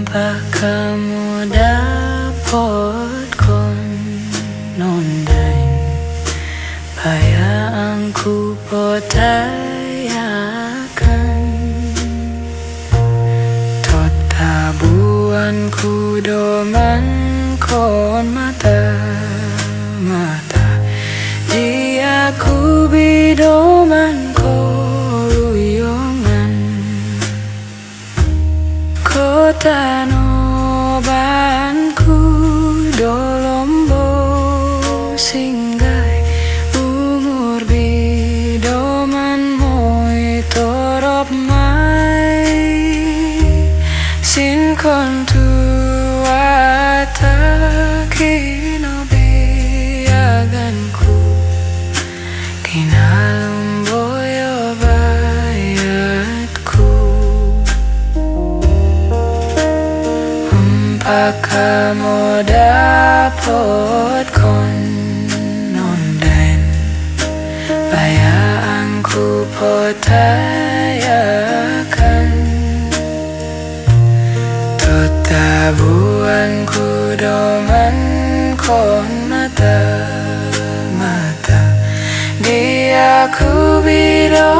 Apa kamu dapat konondain bayangku potayakan tabuanku doman kon mata dia ku bidoman koruyongan kota nobanku dolombo singgai umur bidoman moi torop mai sin kontuata kino biaganku kinalum boyo bayatku kamu dapat konondain bayangku potayakan tabuanku doman kon mata dia ku bido